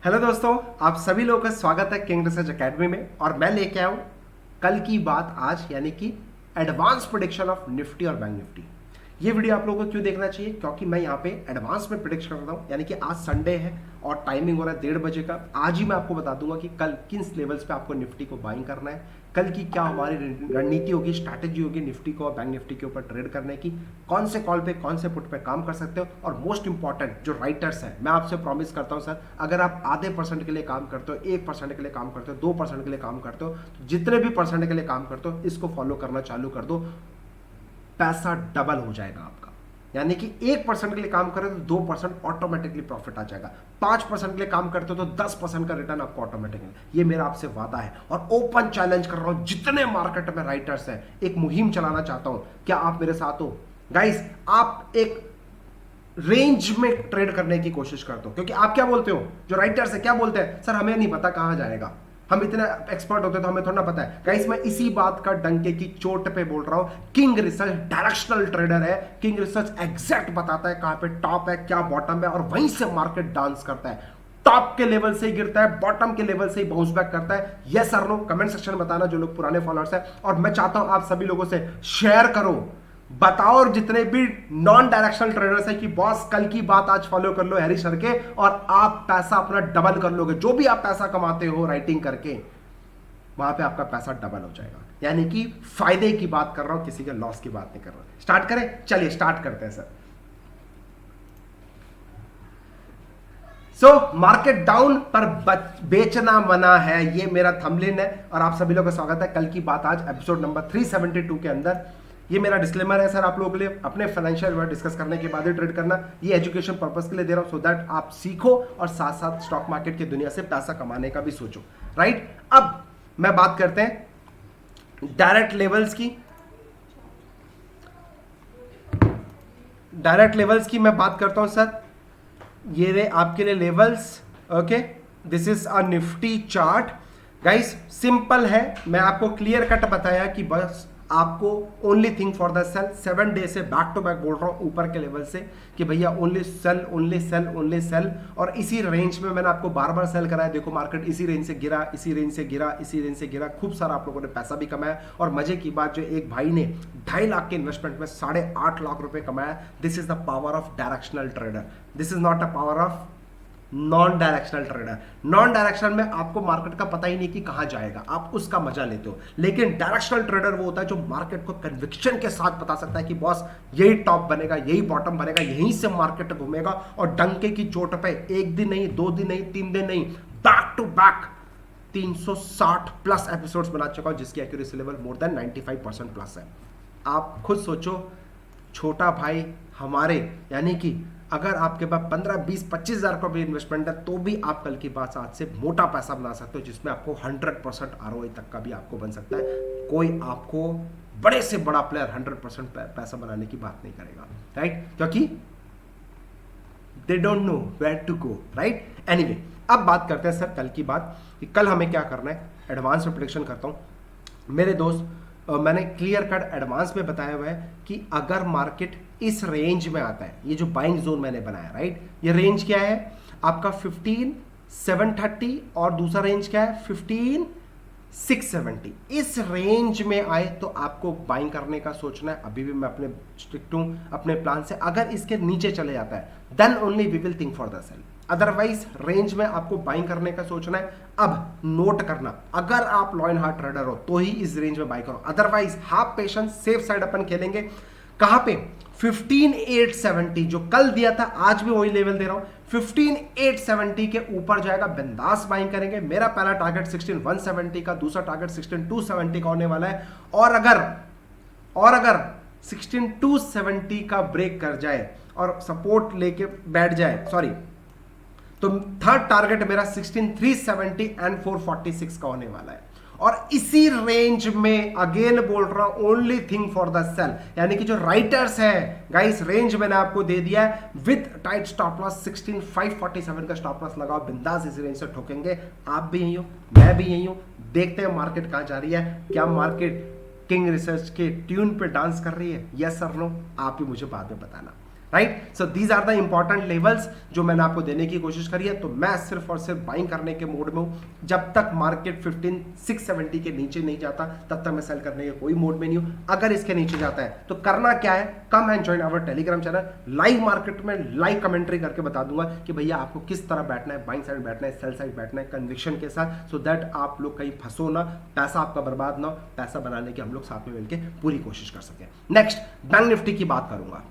Hello दोस्तों, आप सभी लोगों का स्वागत है किंग रिसर्च एकेडमी में। और मैं लेके आया हूं कल की बात आज, यानी कि एडवांस प्रेडिक्शन ऑफ निफ्टी और बैंक निफ्टी। ये वीडियो आप लोगों को क्यों देखना चाहिए? क्योंकि मैं यहाँ पे एडवांस में प्रिडिक्ट कर रहा हूँ, यानी कि आज संडे है और टाइमिंग हो रहा है 1:30 बजे का। आज ही मैं आपको बता दूंगा कि कल किन लेवल्स पे आपको निफ्टी को बाइंग करना है, कल की क्या हमारी रणनीति होगी, स्ट्रैटेजी होगी निफ्टी को और बैंक निफ्टी के ऊपर ट्रेड करने की, कौन से कॉल पे कौन से पुट पे काम कर सकते हो। और मोस्ट इंपॉर्टेंट जो राइटर्स हैं, मैं आपसे प्रॉमिस करता हूं सर, अगर आप आधे % के लिए काम करते हो, 1% के लिए काम करते हो, 2% के लिए काम करते हो, तो जितने भी % के लिए काम करते हो इसको फॉलो करना चालू कर दो, पैसा डबल हो जाएगा आपका। यानी कि 1% के लिए काम करें तो 2% ऑटोमेटिकली प्रॉफिट आ जाएगा, 5% के लिए काम करते हो तो 10% का रिटर्न आपको ऑटोमेटिकली। ये मेरा आपसे वादा है और ओपन चैलेंज कर रहा हूं जितने मार्केट में राइटर्स हैं, एक मुहिम चलाना चाहता हूं। क्या आप मेरे साथ हो गाइस? आप एक रेंज में ट्रेड करने की कोशिश करते हो, क्योंकि आप क्या बोलते हो, जो राइटर्स है क्या बोलते हैं, सर हमें नहीं पता कहां जाएगा, हम इतने एक्सपर्ट होते तो हमें थोड़ा ना पता है। गाइस मैं इसी बात का डंके की चोट पे बोल रहा हूं, किंग रिसर्च डायरेक्शनल ट्रेडर है। किंग रिसर्च एग्जैक्ट बताता है कहां पे टॉप है, क्या बॉटम है, और वहीं से मार्केट डांस करता है। टॉप के लेवल से ही गिरता है, बॉटम के लेवल से ही बाउंस बैक करता है। यस और नो कमेंट सेक्शन में बताना जो लोग पुराने फॉलोअर्स हैं। और मैं चाहता हूं आप सभी लोगों से शेयर करो, बताओ, और जितने भी नॉन डायरेक्शनल ट्रेडर्स है कि बॉस कल की बात आज फॉलो कर लो हैरी सर के, और आप पैसा अपना डबल कर लोगे। जो भी आप पैसा कमाते हो राइटिंग करके, वहां पे आपका पैसा डबल हो जाएगा। यानी कि फायदे की बात कर रहा हूं, किसी के लॉस की बात नहीं कर रहा हूं। स्टार्ट करें? चलिए स्टार्ट करते हैं सर। मार्केट डाउन पर बेचना मना है, ये मेरा थंबनेल है। और आप सभी लोगों का स्वागत है कल की बात आज एपिसोड नंबर 372 के अंदर। ये मेरा डिस्क्लेमर है सर आप लोगों के लिए, अपने फाइनेंशियल वर्ड डिस्कस करने के बाद ही ट्रेड करना। ये एजुकेशन पर्पस के लिए दे रहा हूं, सो दैट आप सीखो और साथ साथ स्टॉक मार्केट की दुनिया से पैसा कमाने का भी सोचो, राइट? अब मैं बात करते हैं डायरेक्ट लेवल्स की। डायरेक्ट लेवल्स की मैं बात करता हूं सर। ये रहे आपके लिए levels. Okay, this is a Nifty chart. Guys simple है, मैं आपको क्लियर कट बताया कि बस आपको only thing for the sell. 7 day से बैक टू बैक बोल रहा हूं ऊपर के लेवल से कि भैया only sell, only sell, only sell. और इसी रेंज में मैंने आपको बार बार सेल कराया। देखो मार्केट इसी रेंज से गिरा, इसी रेंज से गिरा, इसी रेंज से गिरा। खूब सारा आप लोगों ने पैसा भी कमाया। और मजे की बात, जो एक भाई ने 2.5 लाख के इन्वेस्टमेंट में 8.5 लाख रुपए कमाया। This is the power of directional trader, this is not a power of non directional trader. Non directional में आपको मार्केट का पता ही नहीं कि कहां जाएगा, आप उसका मजा लेते हो। लेकिन डायरेक्शनल ट्रेडर वो होता है जो मार्केट को कन्विक्शन के साथ बता सकता है कि बॉस यही टॉप बनेगा, यही बॉटम बनेगा, यहीं से मार्केट घूमेगा। और डंके की चोट पे 1 दिन नहीं, 2 दिन नहीं, 3 दिन नहीं, back to back 360 plus episodes बना चुका हूं, जिसकी accuracy level more than 95% plus है। आप खुद सोचो, छोटा भाई हमारे, यानी कि अगर आपके पास 15, 20, 25 हजार का भी इन्वेस्टमेंट है तो भी आप कल की बात आज से मोटा पैसा बना सकते हो, जिसमें आपको 100% ROI तक का भी आपको बन सकता है। कोई आपको बड़े से बड़ा प्लेयर 100% पैसा बनाने की बात नहीं करेगा, राइट? क्योंकि they don't know where to go, right? Anyway, अब बात करते हैं सर कल की बात कि कल हमें क्या करना है। एडवांस में प्रेडिक्शन करता हूं मेरे दोस्त। मैंने क्लियर कट एडवांस में बताया हुआ है कि अगर मार्केट इस रेंज में आता है, ये जो बाइंग जोन मैंने बनाया, राइट, ये रेंज क्या है आपका 15,730 और दूसरा रेंज क्या है 15,670। इस रेंज में आए तो आपको बाइंग करने का सोचना है। अभी भी मैं अपने स्ट्रिक्ट हूं अपने प्लान से। अगर इसके नीचे चले जाता है then only we will think for the sell, otherwise range में आपको बाइंग करने का सोचना है। अब नोट करना, अगर आप लॉ एंड हार्ट ट्रेडर हो तो ही इस रेंज में बाई करो, otherwise half patience safe side अपन खेलेंगे। कहां पे? 15,870 जो कल दिया था, आज भी वही लेवल दे रहा हूं। 15,870 के ऊपर जाएगा, बिंदास बाइंग करेंगे। मेरा पहला टारगेट 16,170 का, दूसरा टारगेट 16,270 का होने वाला है। और अगर 16,270 का ब्रेक कर जाए और सपोर्ट लेके बैठ जाए, सॉरी, तो थर्ड टारगेट मेरा 16,370 एंड 446 का होने वाला है। और इसी रेंज में अगेन बोल रहा हूं only thing for the sell, यानी कि जो राइटर्स हैं गाइस, रेंज मैंने आपको दे दिया है विद टाइट स्टॉप लॉस 16,547 का स्टॉप लॉस लगाओ, बिंदास इस रेंज से ठोकेंगे। आप भी यही हो, मैं भी यही हूं। देखते हैं मार्केट कहां जा रही है, क्या मार्केट किंग रिसर्च के ट्यून पे डांस कर रही है, यस और नो, आप ही मुझे बाद में बताना, right. So these are the important levels जो मैंने आपको देने की कोशिश करी है। तो मैं सिर्फ और सिर्फ बाइंग करने के मोड में हूं। जब तक मार्केट 15670 के नीचे नहीं जाता तब तक मैं सेल करने के कोई मोड में नहीं हूं। अगर इसके नीचे जाता है तो करना क्या है, come and join our Telegram channel. Live market में लाइव कमेंट्री करके बता दूंगा कि भैया आपको किस तरह बैठना है, बाइंग साइड बैठना है, सेल साइड बैठना है, कन्विक्शन के साथ, सो दैट आप लोग कहीं फंसो ना, पैसा आपका बर्बाद ना हो, पैसा बनाने की हम लोग साथ में मिलकर पूरी कोशिश कर सकें। नेक्स्ट बैंक निफ्टी की बात करूंगा।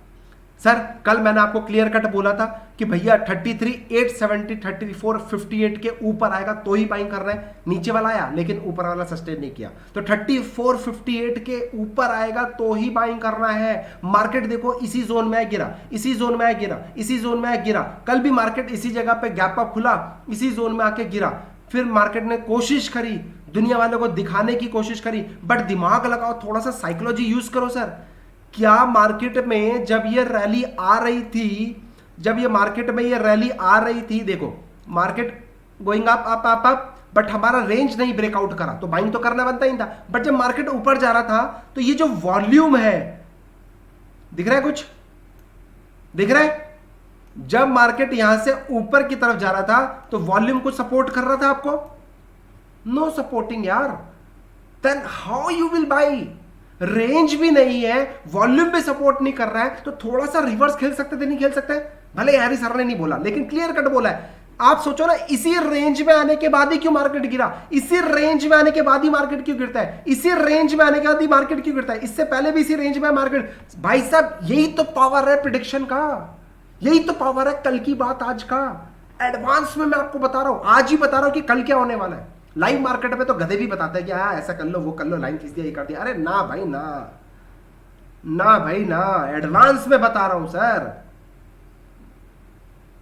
सर कल मैंने आपको क्लियर कट बोला था कि भैया 33,870 34,58 के ऊपर आएगा तो ही बाइंग कर रहे हैं। नीचे वाला आया लेकिन ऊपर वाला सस्टेन नहीं किया, तो 34,58 के ऊपर आएगा तो ही बाइंग करना है। मार्केट देखो इसी जोन में गिरा, इसी जोन में गिरा, इसी जोन में गिरा। कल भी मार्केट इसी जगह पे गैप अप खुला, इसी जोन में आके गिरा। फिर मार्केट ने कोशिश करी, दुनिया वालों को दिखाने की कोशिश करी, बट दिमाग लगाओ, थोड़ा सा साइकोलॉजी यूज करो। सर क्या मार्केट में जब ये रैली आ रही थी, जब ये मार्केट में ये रैली आ रही थी, देखो market going up up up up, but हमारा रेंज नहीं ब्रेकआउट करा तो बाइंग तो करना बनता ही था। बट जब मार्केट ऊपर जा रहा था तो ये जो वॉल्यूम है, दिख रहा है कुछ, दिख रहा है? जब मार्केट यहां से ऊपर की तरफ जा रहा था तो वॉल्यूम को सपोर्ट कर रहा था आपको? नो सपोर्टिंग यार। Then how you will buy? Range भी नहीं है, वॉल्यूम भी सपोर्ट नहीं कर रहा है, तो थोड़ा सा रिवर्स खेल सकते थे, नहीं खेल सकते? भले हैरी सर ने नहीं बोला लेकिन क्लियर कट बोला है। आप सोचो ना, इसी रेंज में आने के बाद ही क्यों मार्केट गिरा? इसी रेंज में आने के बाद ही मार्केट क्यों गिरता है? इसी रेंज में आने के बाद ही मार्केट क्यों गिरता है? इससे पहले भी इसी रेंज में मार्केट। भाई साहब यही तो पावर है प्रिडिक्शन का, यही तो पावर है कल की बात आज का। एडवांस में मैं आपको बता रहा हूं, आज ही बता रहा हूं कि कल क्या होने वाला है। लाइव मार्केट में तो गधे भी बताते हैं कि हाँ ऐसा कर लो, वो कर लो, लाइन खींच दिया, ये कर दिया। अरे ना भाई ना, ना भाई ना, एडवांस में बता रहा हूं सर।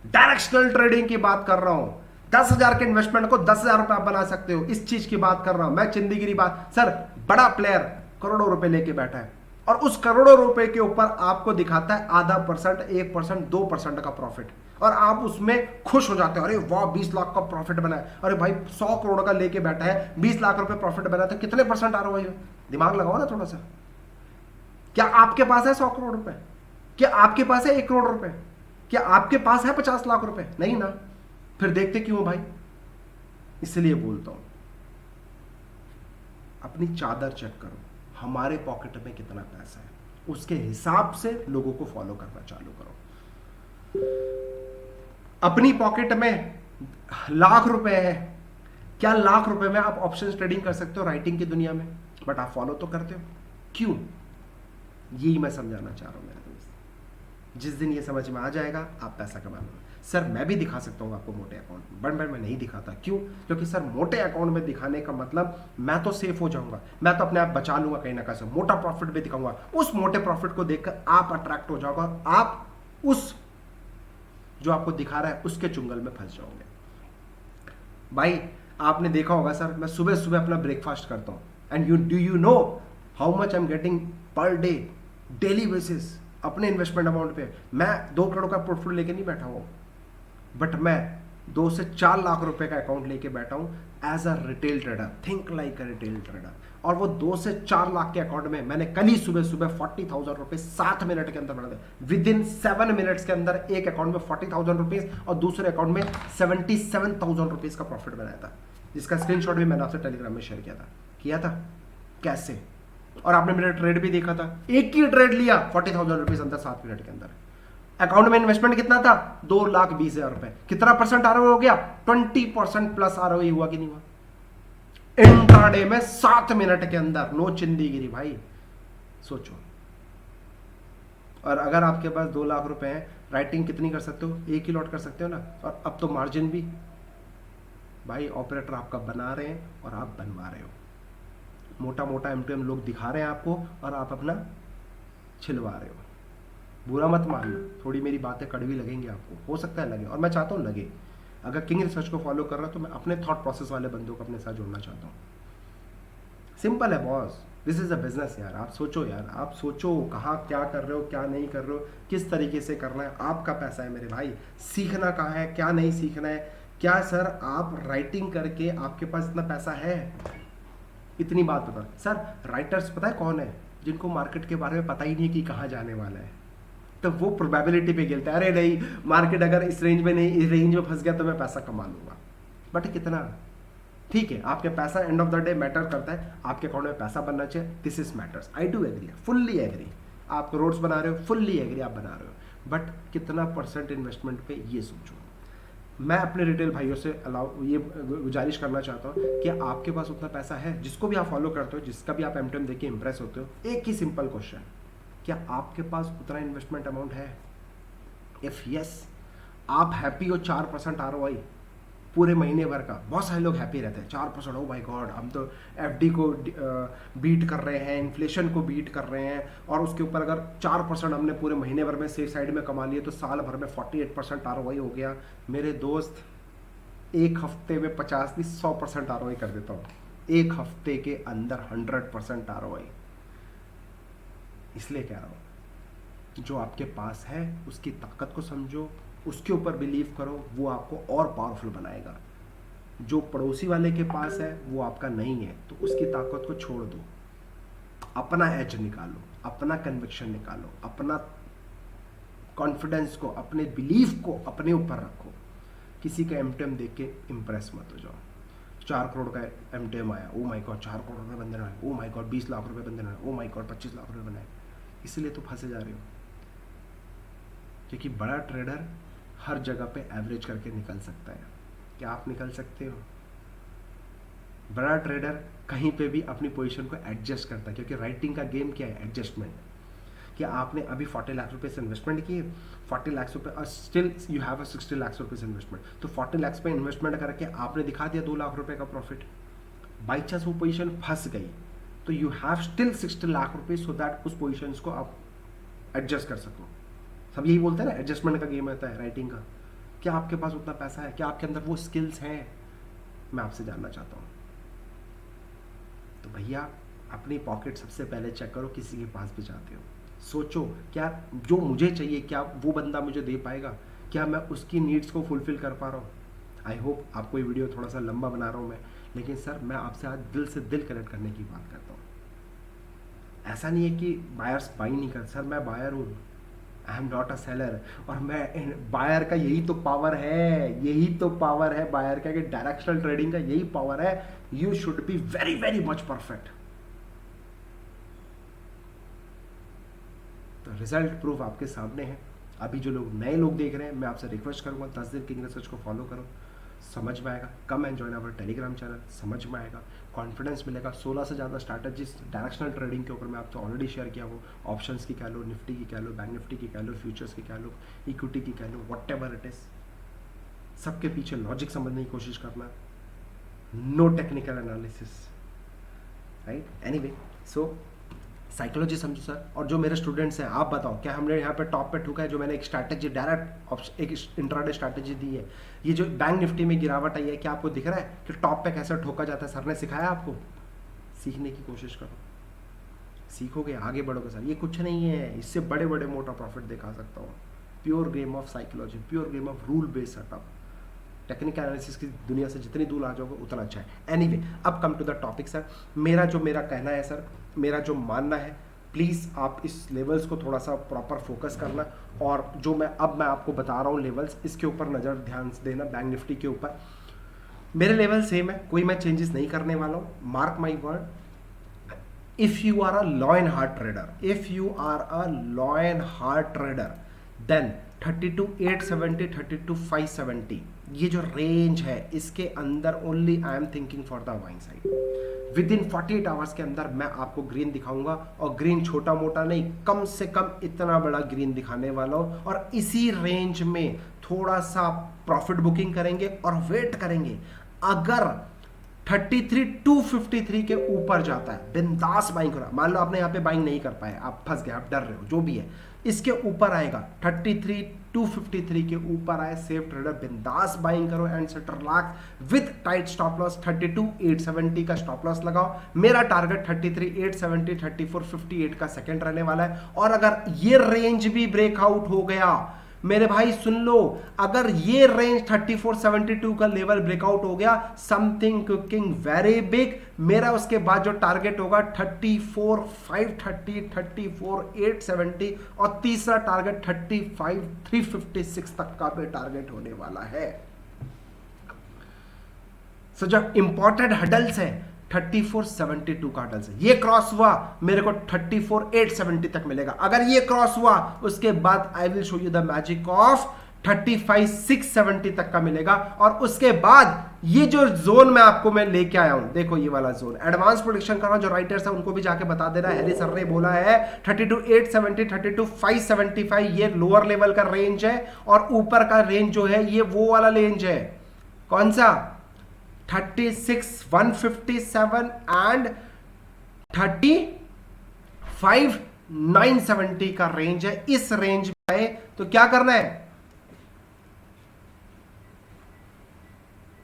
डायरेक्शनल ट्रेडिंग की बात कर रहा हूं। 10,000 के इन्वेस्टमेंट को 10,000 रुपए आप बना सकते हो, इस चीज की बात कर रहा हूं मैं। चिंदीगिरी बात सर, बड़ा प्लेयर करोड़ों रुपए लेके बैठा है और उस करोड़ों रुपए के ऊपर आपको दिखाता है आधा परसेंट, 1%, 2% का प्रॉफिट, और आप उसमें खुश हो जाते हो। अरे वाह 20 लाख का प्रॉफिट बना है। अरे भाई 100 करोड़ का लेके बैठा है, 20 लाख रुपए प्रॉफिट बना है, तो कितने परसेंट आ रहा है? दिमाग लगाओ ना थोड़ा सा। क्या आपके पास है 100 करोड़ रुपए? क्या आपके पास है 1 करोड़ रुपए? क्या आपके पास है 50 लाख रुपए? नहीं ना। फिर देखते क्यों भाई? इसलिए बोलता हूं, अपनी चादर चेक करो, हमारे पॉकेट में कितना पैसा है, उसके हिसाब से लोगों को फॉलो करना चालू करो। अपनी पॉकेट में लाख रुपए है, क्या लाख रुपए में आप ऑप्शन ट्रेडिंग कर सकते हो राइटिंग की दुनिया में? बट आप फॉलो तो करते हो, क्यों? यही मैं समझाना चाह रहा हूं मेरे दोस्त। जिस दिन ये समझ में आ जाएगा आप पैसा कमा लो। सर मैं भी दिखा सकता हूँ आपको मोटे अकाउंट में, बट मैं नहीं दिखाता। क्यों? क्योंकि सर मोटे अकाउंट में दिखाने का मतलब मैं तो सेफ हो जाऊंगा, मैं तो अपने आप बचा लूंगा कहीं ना कहीं। मोटा प्रॉफिट भी दिखाऊंगा, उस मोटे प्रॉफिट को देखकर आप अट्रैक्ट हो जाओगे, आप उस जो आपको दिखा रहा है उसके चुंगल में फंस जाओगे। भाई आपने देखा होगा सर, मैं सुबह सुबह अपना ब्रेकफास्ट करता हूँ, and you know how much I am getting per day, daily basis, अपने इन्वेस्टमेंट अमाउंट पे। मैं 2 करोड़ का पोर्टफोलियो लेके नहीं बैठा हूँ, बट मैं 2 से 4 लाख रुपए का अकाउंट लेके बैठा हूँ as a retail trader. Think like a retail trader. और वो 2 से 4 लाख के अकाउंट में मैंने कल ही सुबह सुबह 40,000 रुपए 7 मिनट के अंदर बना दिया। विद इन 7 मिनट्स के अंदर एक अकाउंट में 40,000 रुपीज और दूसरे अकाउंट में 77,000 रुपीज का प्रॉफिट बनाया था, जिसका स्क्रीनशॉट भी मैंने आपसे टेलीग्राम में शेयर किया था कैसे। और आपने मेरा ट्रेड भी देखा था, एक ही ट्रेड लिया 40,000 रुपीज अंदर 7 मिनट के अंदर। अकाउंट में इन्वेस्टमेंट कितना था? 2,20,000 रुपए। कितना परसेंट आरओई हो गया? 20% प्लस आरओई हुआ कि नहीं हुआ? इंट्राडे में 7 मिनट के अंदर। नो चिंदीगिरी भाई, सोचो। और अगर आपके पास 2 लाख रुपए हैं, राइटिंग कितनी कर सकते हो? एक ही लॉट कर सकते हो ना। और अब तो मार्जिन भी भाई ऑपरेटर आपका बना रहे हैं और आप बनवा रहे हो। मोटा मोटा एमटीएम लोग दिखा रहे हैं आपको और आप अपना छिलवा रहे हो। बुरा मत मानना, थोड़ी मेरी बातें कड़वी लगेंगी आपको, हो सकता है लगे, और मैं चाहता हूँ लगे। अगर किंग रिसर्च को फॉलो कर रहा हूँ तो मैं अपने थॉट प्रोसेस वाले बंदों को अपने साथ जोड़ना चाहता हूँ। सिंपल है boss, this is a business यार। आप सोचो यार, आप सोचो कहाँ क्या कर रहे हो, क्या नहीं कर रहे हो, किस तरीके से करना है। आपका पैसा है मेरे भाई, सीखना कहाँ है, क्या नहीं सीखना है। क्या सर आप राइटिंग करके आपके पास इतना पैसा है? इतनी बात बता सर, राइटर्स पता है कौन है? जिनको मार्केट के बारे में पता ही नहीं है कि कहाँ जाने वाला है। तो वो प्रोबेबिलिटी पे खेलते हैं, अरे नहीं मार्केट अगर इस रेंज में नहीं, इस रेंज में फंस गया तो मैं पैसा कमा लूंगा। बट कितना, ठीक है आपके पैसा end of the day matter करता है, आपके अकाउंट में पैसा बनना चाहिए, this is matters, I do agree, fully agree. आप रोड्स बना रहे हो, फुल्ली एग्री आप बना रहे हो, बट कितना परसेंट इन्वेस्टमेंट पे ये सोचो। मैं अपने रिटेल भाइयों से अलाउ ये गुजारिश करना चाहता हूँ कि आपके पास उतना पैसा है, जिसको भी आप फॉलो करते हो, जिसका भी आप एमटेम देख के इंप्रेस होते हो, एक ही सिंपल क्वेश्चन, क्या आपके पास उतना इन्वेस्टमेंट अमाउंट है? इफ यस, आप हैप्पी हो 4% ROI पूरे महीने भर का। बहुत सारे लोग हैप्पी रहते हैं 4%, ओ माय गॉड हम तो FD को बीट कर रहे हैं, इन्फ्लेशन को बीट कर रहे हैं, और उसके ऊपर अगर 4% हमने पूरे महीने भर में सेफ साइड में कमा लिए तो साल भर में 48% ROI हो गया। मेरे दोस्त, एक हफ्ते में 50 नहीं 100% ROI कर देता हूँ, एक हफ्ते के अंदर 100% ROI। इसलिए कह रहा हूँ, जो आपके पास है उसकी ताकत को समझो, उसके ऊपर बिलीव करो, वो आपको और पावरफुल बनाएगा। जो पड़ोसी वाले के पास है वो आपका नहीं है, तो उसकी ताकत को छोड़ दो, अपना एज निकालो, अपना कन्विक्शन निकालो, अपना कॉन्फिडेंस को, अपने बिलीफ को अपने ऊपर रखो। किसी का एमटेम देख के इम्प्रेस मत हो जाओ। 4 करोड़ का एमटेम आया, ओ माय गॉड 4 करोड़ रुपए बंदे ने, ओ माय गॉड 20 लाख रुपए बंदे ने, ओ माय गॉड 25 लाख रुपए बनाए, इसलिए तो फंसे जा रहे हो। क्योंकि बड़ा ट्रेडर हर जगह पे एवरेज करके निकल सकता है। क्या आप निकल सकते हो? बड़ा ट्रेडर कहीं पे भी अपनी पोजीशन को एडजस्ट करता है, क्योंकि राइटिंग का गेम क्या है? एडजस्टमेंट। कि आपने अभी 40 लाख रुपए से इन्वेस्टमेंट किए, 40 लाख रुपए और still you have a 60 lakh रुपए इन्वेस्टमेंट, तो 40 लाख पे इन्वेस्टमेंट करके आपने दिखा दिया 2 लाख रुपए का प्रॉफिट। बाई चांस वो पोजीशन फंस गई तो यू हैव स्टिल 60 लाख रुपए, सो दैट उस पोजीशंस को आप एडजस्ट कर सको। सब यही बोलते हैं ना, एडजस्टमेंट का गेम होता है राइटिंग का। क्या आपके पास उतना पैसा है? क्या आपके अंदर वो स्किल्स हैं? मैं आपसे जानना चाहता हूँ। तो भैया अपनी पॉकेट सबसे पहले चेक करो, किसी के पास भी जाते हो सोचो, क्या जो मुझे चाहिए क्या वो बंदा मुझे दे पाएगा? क्या मैं उसकी नीड्स को फुलफिल कर पा रहा हूँ? आई होप आपको ये वीडियो थोड़ा सा लंबा बना रहा हूँ मैं, लेकिन सर मैं आपसे आज दिल से दिल कनेक्ट करने की बात करता हूँ। ऐसा नहीं है कि बायर्स बाई नहीं कर, सर मैं बायर हूँ, I am not a seller. और मैं बायर का यही तो पावर है, यही तो पावर है बायर का, कि डायरेक्शनल ट्रेडिंग का यही पावर है। You should be very very much perfect. तो रिजल्ट प्रूफ आपके सामने है। अभी जो लोग नए लोग देख रहे हैं, मैं आपसे रिक्वेस्ट करूंगा 10 दिन किंग रिसर्च को फॉलो करो, समझ में आएगा। Come and join our Telegram channel, समझ में आएगा, कॉन्फिडेंस मिलेगा। 16 से ज़्यादा स्ट्रैटेजीज डायरेक्शनल ट्रेडिंग के ऊपर मैं आपको ऑलरेडी शेयर किया हूँ। ऑप्शंस की कह लो, निफ्टी की कह लो, बैंक निफ्टी की कह लो, फ्यूचर्स की कह लो, इक्विटी की कह लो, वट एवर इट इज, सबके पीछे लॉजिक समझने की कोशिश करना, no technical analysis, right. Anyway, so psychology समझो सर। और जो मेरे स्टूडेंट्स हैं, आप बताओ क्या हमने यहाँ पे टॉप पे ठुका है? जो मैंने एक स्ट्रैटेजी डायरेक्ट एक इंट्राडे स्ट्रैटेजी दी है, ये जो बैंक निफ्टी में गिरावट आई है, क्या आपको दिख रहा है कि टॉप पे कैसे ठोका जाता है? सर ने सिखाया आपको, सीखने की कोशिश करो, सीखोगे आगे बढ़ोगे। सर ये कुछ नहीं है, इससे बड़े बड़े मोटा प्रॉफिट दिखा सकता हूँ। Pure game of psychology, pure game of rule based setup. Technical analysis की दुनिया से जितनी दूर आ जाओगे उतना अच्छा है। एनीवे, अब come to the topic sir. मेरा कहना है सर, मेरा जो मानना है, प्लीज़ आप इस लेवल्स को थोड़ा सा प्रॉपर फोकस करना, और जो मैं आपको बता रहा हूँ लेवल्स, इसके ऊपर नज़र ध्यान से देना। बैंक निफ्टी के ऊपर मेरे लेवल सेम है, कोई मैं चेंजेस नहीं करने वाला हूँ। Mark my word, if you are a law and heart trader, if you are a law and heart trader, then 32,870, 32,570 ये जो रेंज है, इसके अंदर only I am thinking for the buying side. Within 48 hours के अंदर मैं आपको green दिखाऊंगा, और ग्रीन छोटा मोटा नहीं, कम से कम इतना बड़ा ग्रीन दिखाने वाला हूं। और इसी रेंज में थोड़ा सा प्रॉफिट बुकिंग करेंगे और वेट करेंगे। अगर 33,253 के ऊपर जाता है, बिंदास बाइंग करो। मान लो आपने यहाँ पे बाइंग नहीं कर पाए, आप फंस गए, आप डर रहे हो, जो भी है, इसके ऊपर आएगा 33,253 के ऊपर आए, सेफ ट्रेडर बिंदास बाइंग करो and setter lock with tight stop loss. 32,870 का स्टॉप लॉस लगाओ। मेरा टारगेट 33,870, 34,58 का सेकंड रहने वाला है। और अगर ये रेंज भी ब्रेकआउट हो गया, मेरे भाई सुन लो, अगर ये रेंज 3472 का लेवल ब्रेकआउट हो गया, समथिंग कुकिंग वेरी बिग। मेरा उसके बाद जो टारगेट होगा 34,530, 34,870 और तीसरा टारगेट 35,356 तक का भी टारगेट होने वाला है। सो जो इंपॉर्टेंट हडल्स है 3472 का हडल्स है, ये क्रॉस हुआ मेरे को 34,870 तक मिलेगा। अगर ये क्रॉस हुआ उसके बाद I will show you the magic of 35,670 तक का मिलेगा। और उसके बाद ये जो जोन मैं आपको मैं लेके आया हूं, देखो ये वाला जोन एडवांस प्रोडिक्शन कर रहा हूं, जो राइटर्स है उनको भी जाके बता देना, हैरी सर ने बोला है 32,870, 32,575 ये लोअर लेवल का रेंज है, और ऊपर का रेंज जो है ये वो वाला रेंज है, कौन सा 36,157 एंड 35,970 का रेंज है। इस रेंज में आए तो क्या करना है,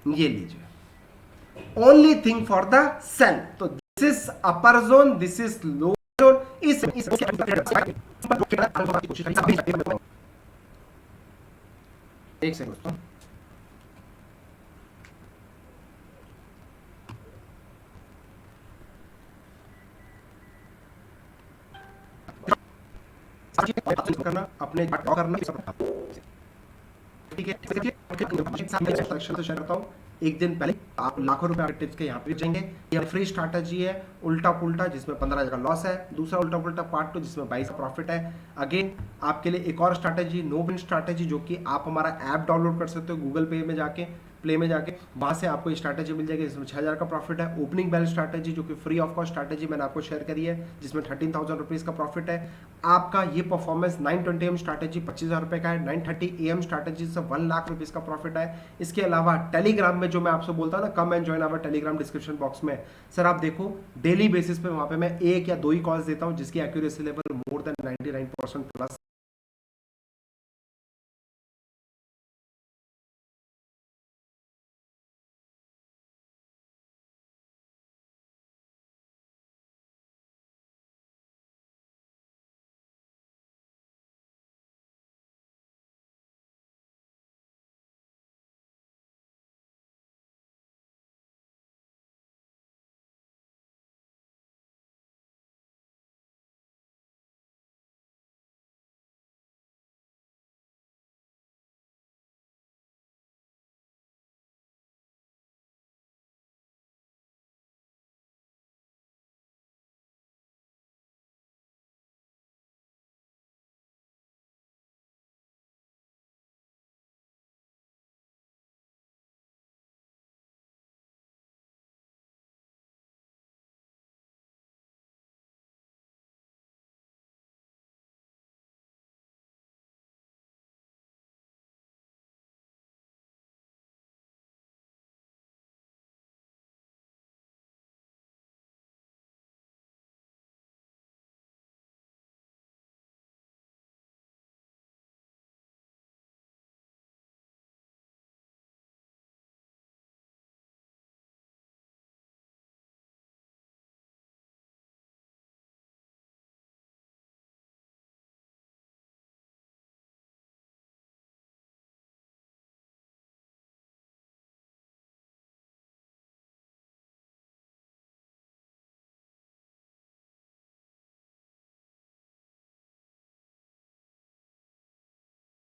ये लीजिए, only thing for the sale. तो this is upper zone, this is lower zone. इस एक सेकंड करना, अपने ड्रॉ करना, ठीक है। शेयर करता हूं, एक दिन पहले आप लाखों रुपए टिप्स के यहाँ पे जाएंगे। ये फ्री स्ट्रैटेजी है उल्टा पुल्टा, जिसमें 15,000 का लॉस है। दूसरा उल्टा पुल्टा पार्ट 2 जिसमें 22 का प्रॉफिट है। अगेन आपके लिए एक और स्ट्रैटेजी नो विन स्ट्रैटेजी, जो कि आप हमारा ऐप डाउनलोड कर सकते हो गूगल पे में जाके, प्ले में जाके, वहां से आपको ये स्ट्रैटेजी मिल जाएगी जिसमें 6,000 का प्रॉफिट है। ओपनिंग बैलेंस स्ट्रैटेजी जो कि फ्री ऑफ कॉस्ट स्ट्रैटेजी मैंने आपको शेयर करी है, जिसमें 13,000 रुपीज का प्रॉफिट है। आपका ये परफॉर्मेंस 920 AM स्ट्रैटेजी 25,000 रुपए का है। 930 AM स्ट्रैटेजी से 1 लाख रुपीज का प्रॉफिट है। इसके अलावा टेलीग्राम में जो मैं आपसे बोलता हूँ ना, come and join our Telegram description box में, सर आप देखो डेली बेसिस पे वहां पे मैं 1 या 2 ही कॉल्स देता हूँ जिसकी accuracy level more then 99% plus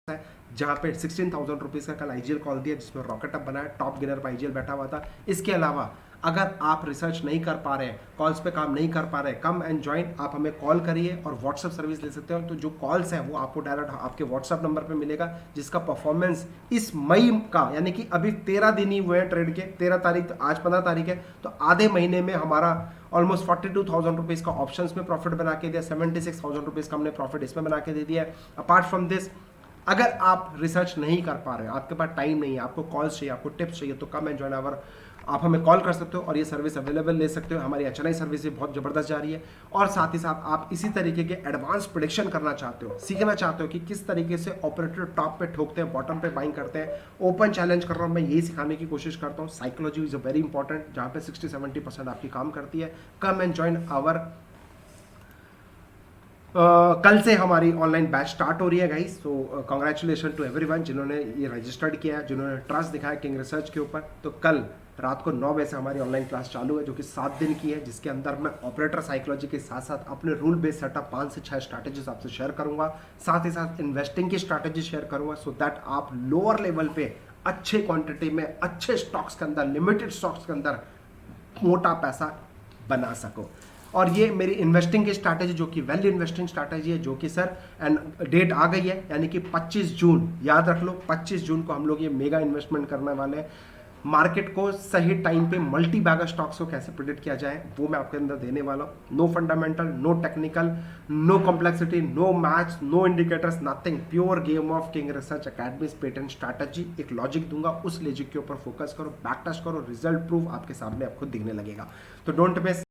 है, जहां पे 16,000 रुपीज का कल आईजीएल कॉल दिया, जिसमें रॉकेट अप बनाया, टॉप गिनर पर आईजीएल बैठा हुआ था। इसके अलावा अगर आप रिसर्च नहीं कर पा रहे हैं, कॉल्स पे काम नहीं कर पा रहे, कम एंड ज्वाइन, आप हमें कॉल करिए और व्हाट्सएप सर्विस ले सकते हो। तो जो कॉल्स है वो आपको डायरेक्ट आपके व्हाट्सएप नंबर पे मिलेगा, जिसका परफॉर्मेंस इस मई का, यानी कि अभी 13 दिन ही हुए हैं ट्रेड के, 13 तारीख, आज 15 तारीख है, तो आधे महीने में हमारा ऑलमोस्ट 42,000 रुपीज का ऑप्शंस में प्रॉफिट बना के दिया, 76,000 रुपीज का हमने प्रॉफिट इसमें बना के दे दिया है। अपार्ट फ्रॉम दिस, अगर आप रिसर्च नहीं कर पा रहे हो, आपके पास टाइम नहीं है, आपको कॉल्स चाहिए, आपको टिप्स चाहिए, तो कम एंड ज्वाइन आवर आप हमें कॉल कर सकते हो और ये सर्विस अवेलेबल ले सकते हो। हमारी HNI सर्विस भी बहुत ज़बरदस्त जा रही है। और साथ ही साथ आप इसी तरीके के एडवांस प्रेडिक्शन करना चाहते हो, सीखना चाहते हो कि किस तरीके से ऑपरेटर टॉप पे ठोकते हैं, बॉटम पे बाइंग करते हैं, ओपन चैलेंज कर रहा हूँ मैं, यही सिखाने की कोशिश करता हूँ। साइकोलॉजी इज वेरी इंपॉर्टेंट, जहाँ पे 60-70% आपकी काम करती है। कम एंड ज्वाइन आवर कल से हमारी ऑनलाइन बैच स्टार्ट हो रही है guys, so congratulation to everyone जिन्होंने ये रजिस्टर्ड किया है, जिन्होंने ट्रस्ट दिखाया किंग रिसर्च के ऊपर। तो कल रात को 9 बजे से हमारी ऑनलाइन क्लास चालू है, जो कि 7 दिन की है, जिसके अंदर मैं ऑपरेटर साइकोलॉजी के साथ साथ अपने रूल बेस्ड सेटअप 5 से 6 स्ट्रैटेजीज आपसे शेयर करूंगा, साथ ही साथ इन्वेस्टिंग की स्ट्रैटेजी शेयर करूंगा, सो दैट आप लोअर लेवल पे अच्छे क्वांटिटी में अच्छे स्टॉक्स के अंदर, लिमिटेड स्टॉक्स के अंदर मोटा पैसा बना सको। और ये मेरी इन्वेस्टिंग की स्ट्रैटेजी जो कि वैल्यू इन्वेस्टिंग स्ट्रैटेजी है, जो कि सर एंड डेट आ गई है, यानी कि 25 जून, याद रख लो 25 जून को हम लोग ये मेगा इन्वेस्टमेंट करने वाले हैं। मार्केट को सही टाइम पे मल्टी बैगर स्टॉक्स को कैसे प्रेडिक्ट किया जाए वो मैं आपके अंदर देने वाला हूँ। No fundamental, no technical, no complexity, no maths, no indicators, nothing, pure game of King Research Academy patent strategy. एक लॉजिक दूंगा, उस लॉजिक के ऊपर फोकस करो, बैक टेस्ट करो, रिजल्ट प्रूफ आपके सामने आपको दिखने लगेगा। तो डोंट मिस,